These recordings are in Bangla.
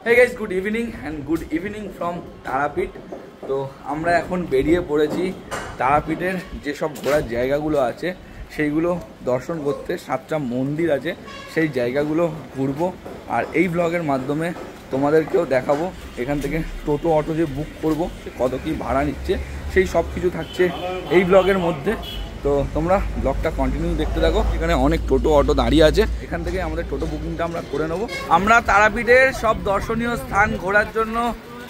Hey guys, good evening and good evening from Tarapith. তো আমরা এখন বেরিয়ে পড়েছি তারাপীঠের যেসব ঘোরার জায়গাগুলো আছে সেইগুলো দর্শন করতে। 7টা মন্দির আছে, সেই জায়গাগুলো ঘুরবো আর এই ব্লগের মাধ্যমে তোমাদেরকেও দেখাবো এখান থেকে টোটো অটো যে বুক করব কত কি ভাড়া নিচ্ছে সেই সব কিছু থাকছে এই ব্লগের মধ্যে। তো তোমরা ব্লগটা কন্টিনিউ দেখতে থাকো। এখানে অনেক টোটো অটো দাঁড়িয়ে আছে, এখান থেকে আমাদের টোটো বুকিংটা আমরা করে নেবো। আমরা তারাপীঠের সব দর্শনীয় স্থান ঘোরার জন্য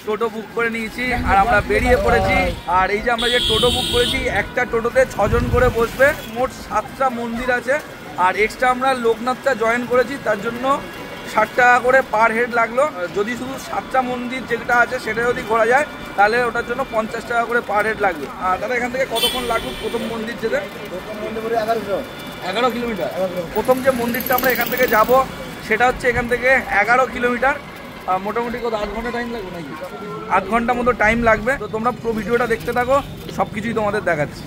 টোটো বুক করে নিয়েছি আর আমরা বেরিয়ে পড়েছি। আর এই যে আমরা যে টোটো বুক করেছি, একটা টোটোতে 6 জন করে বসবে। মোট 7টা মন্দির আছে আর এক্সট্রা আমরা লোকনাথটা জয়েন করেছি, তার জন্য 60 টাকা করে পার হেড লাগলো। যদি শুধু 7টা মন্দির যেটা আছে সেটা যদি ঘোরা যায় তাহলে ওটার জন্য 50 টাকা করে পার হেড লাগবে। আর দাদা এখান থেকে কতক্ষণ লাগবে প্রথম মন্দির যেতে? 11 কিলোমিটার। প্রথম যে মন্দিরটা আমরা এখান থেকে যাব সেটা হচ্ছে এখান থেকে 11 কিলোমিটার। মোটামুটি কত 8 ঘন্টা টাইম লাগবে নাকি? 8 ঘন্টা মতো টাইম লাগবে। তো তোমরা পুরো ভিডিওটা দেখতে থাকো, সব কিছুই তোমাদের দেখাচ্ছি।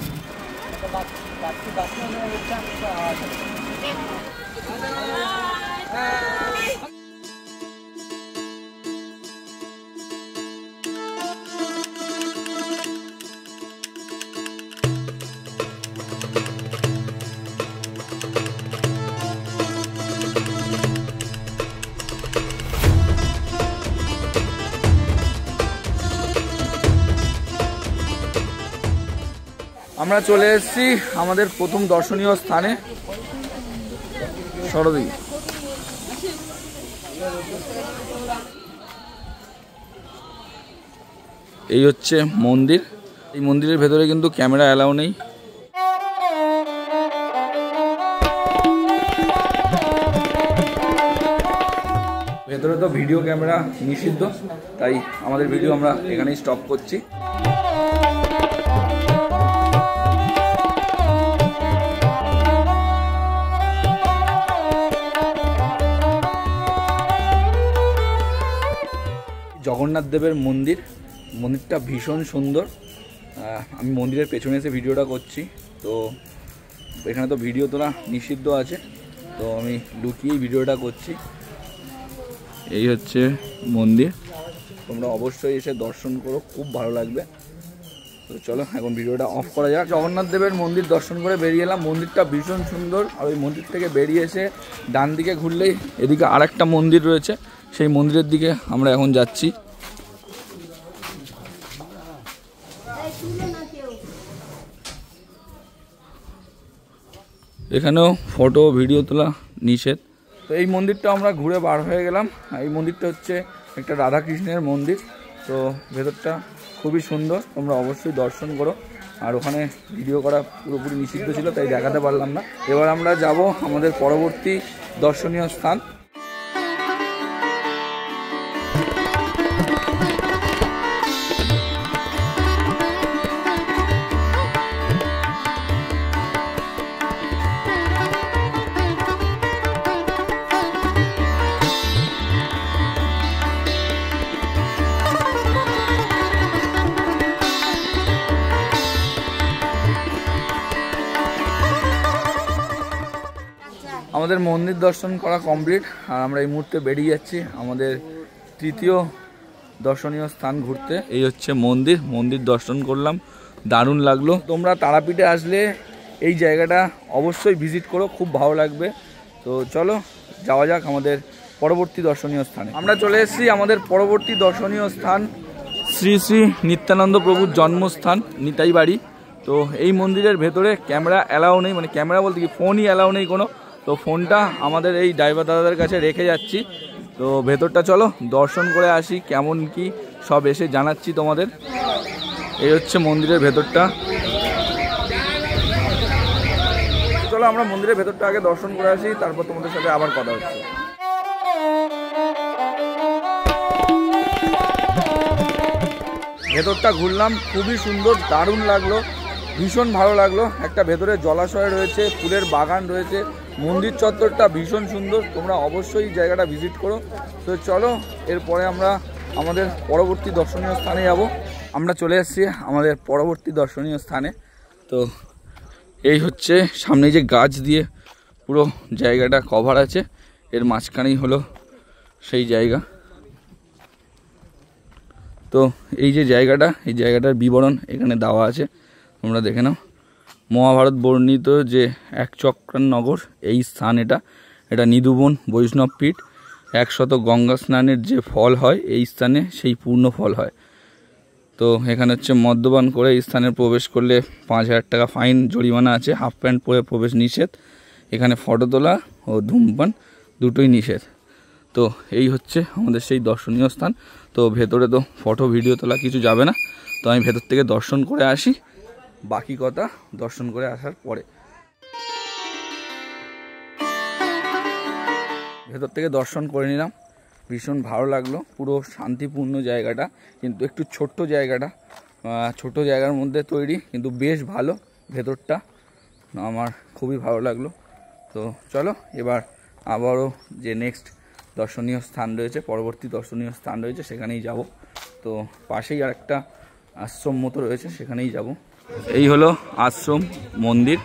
আমরা চলে এসেছি আমাদের প্রথম দর্শনীয় স্থানে, সরদি। এই হচ্ছে মন্দির। এই মন্দিরের ভেতরে কিন্তু ক্যামেরা অ্যালাউ নেই। ভেতরে তো ভিডিও ক্যামেরা নিষিদ্ধ, তাই আমাদের ভিডিও আমরা এখানেই স্টপ করছি। জগন্নাথ দেবের মন্দির, মন্দিরটা ভীষণ সুন্দর। আমি মন্দিরের পেছনে এসে ভিডিওটা করছি, তো এখানে তো ভিডিও তোলা নিষিদ্ধ আছে, তো আমি লুকিয়েই ভিডিওটা করছি। এই হচ্ছে মন্দির, তোমরা অবশ্যই এসে দর্শন করো, খুব ভালো লাগবে। তো চলো এখন ভিডিওটা অফ করা যাক। জগন্নাথ দেবের মন্দির দর্শন করে বেরিয়ে এলাম। মন্দিরটা ভীষণ সুন্দর। আর ওই মন্দির থেকে বেরিয়ে এসে ডান দিকে ঘুরলেই এদিকে আরেকটা মন্দির রয়েছে, সেই মন্দিরের দিকে আমরা এখন যাচ্ছি। এখানেও ফটো ভিডিও তোলা নিষেধ। তো এই মন্দিরটা আমরা ঘুরে বার হয়ে গেলাম। এই মন্দিরটা হচ্ছে একটা রাধাকৃষ্ণের মন্দির। তো ভেতরটা খুবই সুন্দর, তোমরা অবশ্যই দর্শন করো। আর ওখানে ভিডিও করা পুরোপুরি নিষিদ্ধ ছিল, তাই দেখাতে পারলাম না। এবার আমরা যাব আমাদের পরবর্তী দর্শনীয় স্থান। আমাদের মন্দির দর্শন করা কমপ্লিট আর আমরা এই মুহূর্তে বেরিয়ে যাচ্ছি আমাদের তৃতীয় দর্শনীয় স্থান ঘুরতে। এই হচ্ছে মন্দির, মন্দির দর্শন করলাম, দারুণ লাগলো। তোমরা তারাপীঠে আসলে এই জায়গাটা অবশ্যই ভিজিট করো, খুব ভালো লাগবে। তো চলো যাওয়া যাক আমাদের পরবর্তী দর্শনীয় স্থানে। আমরা চলে এসেছি আমাদের পরবর্তী দর্শনীয় স্থান, শ্রী শ্রী নিত্যানন্দ প্রভুর জন্মস্থান নিতাই বাড়ি। তো এই মন্দিরের ভেতরে ক্যামেরা অ্যালাউ নেই, মানে ক্যামেরা বলতে কি ফোনই অ্যালাউ নেই কোনো। তো ফোনটা আমাদের এই ড্রাইভার দাদাদের কাছে রেখে যাচ্ছি। তো ভেতরটা চলো দর্শন করে আসি, কেমন কি সব এসে জানাচ্ছি তোমাদের। এই হচ্ছে মন্দিরের ভেতরটা। চলো আমরা মন্দিরের ভেতরটা আগে দর্শন করে আসি, তারপর তোমাদের সাথে আবার কথা হচ্ছে। ভেতরটা ঘুরলাম, খুবই সুন্দর, দারুণ লাগলো, ভীষণ ভালো লাগলো। একটা ভেতরে জলাশয় রয়েছে, ফুলের বাগান রয়েছে, মন্দির চত্বরটা ভীষণ সুন্দর। তোমরা অবশ্যই জায়গাটা ভিজিট করো। তো চলো এরপরে আমরা আমাদের পরবর্তী দর্শনীয় স্থানে যাব। আমরা চলে এসেছি আমাদের পরবর্তী দর্শনীয় স্থানে। তো এই হচ্ছে সামনে যে গাছ দিয়ে পুরো জায়গাটা কভার আছে, এর মাঝখানেই হলো সেই জায়গা। তো এই যে জায়গাটা, এই জায়গাটার বিবরণ এখানে দেওয়া আছে, তোমরা দেখে নাও। মহাভারত বর্ণিত যে একচক্রান নগর এই স্থান, এটা নিধুবন বৈষ্ণব পীঠ। 100 গঙ্গা স্নানের যে ফল হয় এই স্থানে সেই পূর্ণ ফল হয়। তো এখানে হচ্ছে মদ্যপান করে এই স্থানে প্রবেশ করলে 5000 টাকা ফাইন, জরিমানা আছে। হাফ প্যান্ট পরে প্রবেশ নিষেধ। এখানে ফটো তোলা ও ধূমপান দুটোই নিষেধ। তো এই হচ্ছে আমাদের সেই দর্শনীয় স্থান। তো ভেতরে তো ফটো ভিডিও তোলা কিছু যাবে না, তো আমি ভেতর থেকে দর্শন করে আসি, বাকি কথা দর্শন করে আসার পরে। ভেতর থেকে দর্শন করে নিলাম, ভীষণ ভালো লাগলো। পুরো শান্তিপূর্ণ জায়গাটা, কিন্তু একটু ছোট্ট জায়গাটা, ছোট জায়গার মধ্যে তৈরি, কিন্তু বেশ ভালো ভেতরটা, আমার খুবই ভালো লাগলো। তো চলো এবার আবারও যে নেক্সট দর্শনীয় স্থান রয়েছে, পরবর্তী দর্শনীয় স্থান রয়েছে সেখানেই যাব। তো পাশেই আর একটা আশ্রম মতো রয়েছে, সেখানেই যাব। এই হলো আশ্রম মন্দির।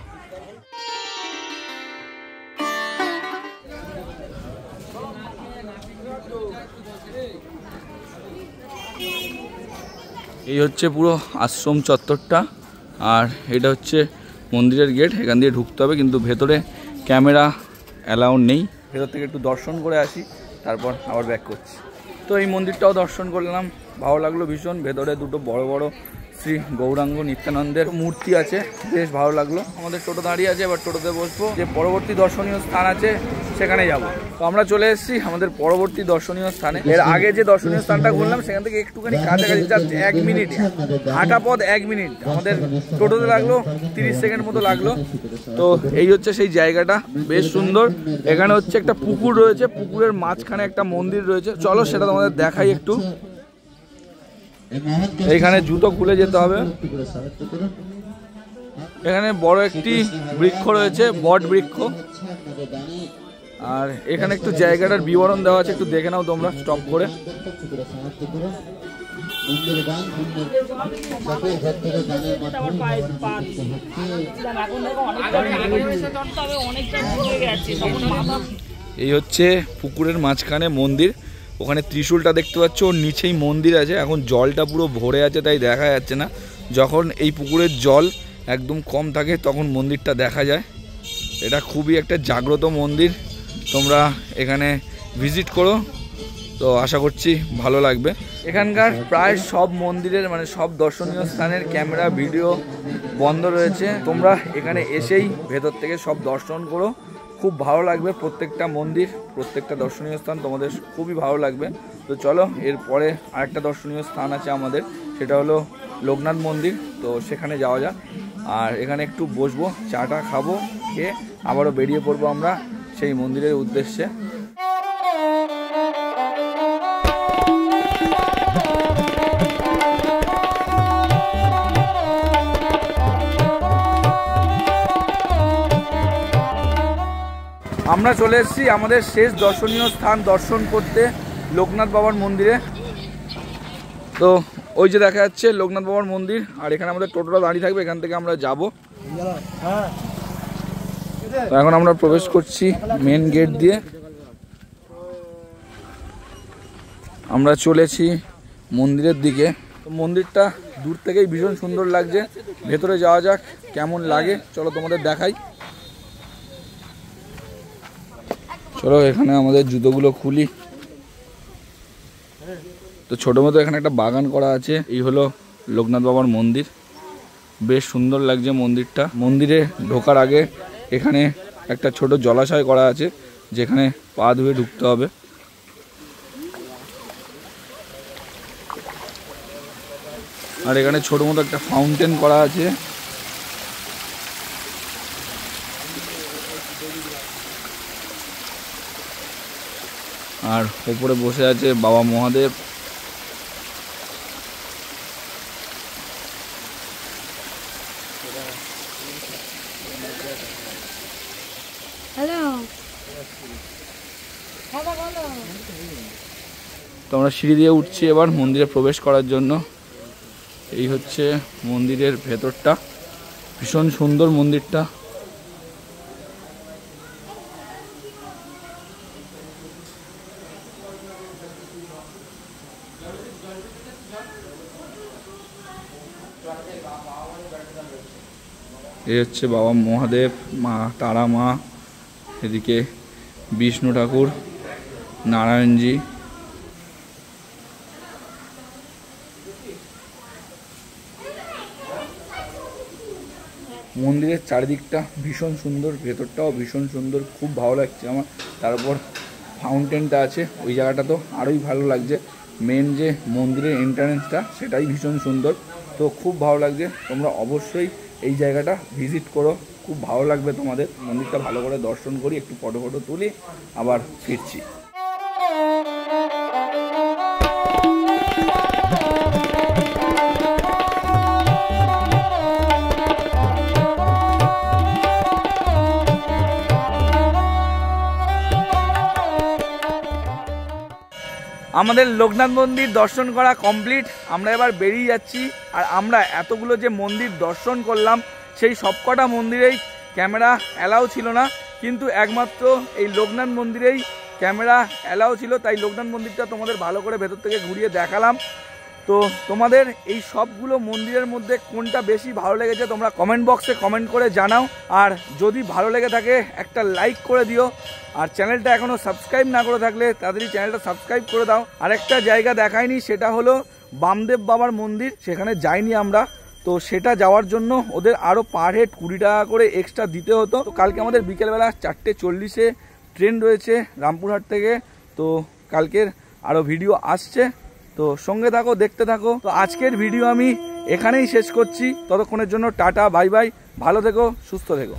এই হচ্ছে পুরো আশ্রম চত্বরটা, আর এটা হচ্ছে মন্দিরের গেট। এখান দিয়ে ঢুকতে হবে, কিন্তু ভেতরে ক্যামেরা অ্যালাউ নেই। ভেতর থেকে একটু দর্শন করে আসি, তারপর আবার ব্যাক করছি। তো এই মন্দিরটাও দর্শন করলাম, ভালো লাগলো ভীষণ। ভেতরে দুটো বড় বড় শ্রী গৌরাঙ্গ নিত্যানন্দের মূর্তি আছে, বেশ ভালো লাগলো। আমাদের টোটো দাঁড়িয়ে আছে, এবার টোটোতে বসবো, যে পরবর্তী দর্শনীয় স্থান আছে সেখানে যাব। তো আমরা চলে এসেছি আমাদের পরবর্তী দর্শনীয় স্থানে। এর আগে যে দর্শনীয় স্থানটা ঘুরলাম সেখান থেকে একটুখানি কাছাকাছি, জাস্ট 1 মিনিট হাঁটা পথ, 1 মিনিট আমাদের টোটোতে লাগলো, 30 সেকেন্ড মতো লাগলো। তো এই হচ্ছে সেই জায়গাটা, বেশ সুন্দর। এখানে হচ্ছে একটা পুকুর রয়েছে, পুকুরের মাঝখানে একটা মন্দির রয়েছে, চলো সেটা তোমাদের দেখাই একটু। এইখানে জুতো খুলে যেতে হবে। এখানে বড় একটি বৃক্ষ রয়েছে, বট বৃক্ষ। আর এখানে একটু জায়গাটার বিবরণ দেওয়া আছে, একটু দেখে নাও তোমরা স্টপ করে। এই হচ্ছে পুকুরের মাঝখানে মন্দির, ওখানে ত্রিশূলটা দেখতে পাচ্ছ, ওর নিচেই মন্দির আছে। এখন জলটা পুরো ভরে আছে তাই দেখা যাচ্ছে না, যখন এই পুকুরের জল একদম কম থাকে তখন মন্দিরটা দেখা যায়। এটা খুবই একটা জাগ্রত মন্দির, তোমরা এখানে ভিজিট করো, তো আশা করছি ভালো লাগবে। এখানকার প্রায় সব মন্দিরের মানে সব দর্শনীয় স্থানের ক্যামেরা ভিডিও বন্ধ রয়েছে, তোমরা এখানে এসেই ভেতর থেকে সব দর্শন করো, খুব ভালো লাগবে। প্রত্যেকটা মন্দির, প্রত্যেকটা দর্শনীয় স্থান তোমাদের খুবই ভালো লাগবে। তো চলো এরপরে আরেকটা দর্শনীয় স্থান আছে আমাদের, সেটা হলো লোকনাথ মন্দির। তো সেখানে যাওয়া যাক, আর এখানে একটু বসবো, চাটা খাবো, খেয়ে আবারও বেরিয়ে পড়বো আমরা সেই মন্দিরের উদ্দেশ্যে। আমরা চলে এসেছি আমাদের শেষ দর্শনীয় স্থান দর্শন করতে, লোকনাথ বাবার মন্দিরে। তো ওই যে দেখা যাচ্ছে লোকনাথ বাবার মন্দির, আর এখানে আমাদের টোটোটা দাঁড়িয়ে থাকবে, এখান থেকে আমরা যাব। তো এখন আমরা প্রবেশ করছি মেন গেট দিয়ে। আমরা চলেছি মন্দিরের দিকে। তো মন্দিরটা দূর থেকেই ভীষণ সুন্দর লাগছে, ভেতরে যাওয়া যাক কেমন লাগে, চলো তোমাদের দেখাই। চলো এখানে আমাদের জুতোগুলো খুলি। তো ছোটো মতো এখানে একটা বাগান করা আছে। এই হলো লোকনাথ বাবার মন্দির, বেশ সুন্দর লাগছে মন্দিরটা। মন্দিরে ঢোকার আগে এখানে একটা ছোট জলাশয় করা আছে, যেখানে পা ধুয়ে ঢুকতে হবে। আর এখানে ছোট মতো একটা ফাউন্টেন করা আছে। আর উপরে বসে আছে বাবা মহাদেব। তো আমরা সিঁড়ি দিয়ে উঠছি এবার মন্দিরে প্রবেশ করার জন্য। এই হচ্ছে মন্দিরের ভেতরটা, ভীষণ সুন্দর মন্দিরটা। এই হচ্ছে বাবা মহাদেব, মা তারা মা, এদিকে বিষ্ণু ঠাকুর, নারায়ণজি। মন্দিরের চারিদিকটা ভীষণ সুন্দর, ভেতরটাও ভীষণ সুন্দর, খুব ভালো লাগছে আমার। তারপর ফাউন্টেনটা আছে, ওই জায়গাটা তো আরোই ভালো লাগছে। মেন যে মন্দিরের এন্ট্রান্সটা সেটাই ভীষণ সুন্দর, তো খুব ভালো লাগছে। তোমরা অবশ্যই এই জায়গাটা ভিজিট করো, খুব ভালো লাগবে তোমাদের। মন্দিরটা ভালো করে দর্শন করি, একটু ফটো তুলি, আবার ফিরছি। আমাদের লোকনাথ মন্দির দর্শন করা কমপ্লিট। আমরা এবার বেরিয়ে যাচ্ছি। আর আমরা এতগুলো যে মন্দির দর্শন করলাম, সেই সবকটা মন্দিরেই ক্যামেরা অ্যালাউ ছিল না, কিন্তু একমাত্র এই লোকনাথ মন্দিরেই ক্যামেরা অ্যালাউ ছিল। তাই লোকনাথ মন্দিরটা তোমাদের ভালো করে ভেতর থেকে ঘুরিয়ে দেখালাম। তো তোমাদের এই সবগুলো মন্দিরের মধ্যে কোনটা বেশি ভালো লেগেছে তোমরা কমেন্ট বক্সে কমেন্ট করে জানাও। আর যদি ভালো লেগে থাকে একটা লাইক করে দিও। আর চ্যানেলটা এখনও সাবস্ক্রাইব না করে থাকলে তাড়াতাড়ি চ্যানেলটা সাবস্ক্রাইব করে দাও। আরেকটা জায়গা দেখায়নি, সেটা হলো বামদেব বাবার মন্দির, সেখানে যাইনি আমরা। তো সেটা যাওয়ার জন্য ওদের আরও পার হেড 20 টাকা করে এক্সট্রা দিতে হতো। তো কালকে আমাদের বিকেলবেলা 4:40-এ ট্রেন রয়েছে রামপুরহাট থেকে। তো কালকের আরও ভিডিও আসছে, তো সঙ্গে থাকো, দেখতে থাকো। তো আজকের ভিডিও আমি এখানেই শেষ করছি। ততক্ষণের জন্য টাটা, বাই বাই, ভালো থেকো, সুস্থ থেকো।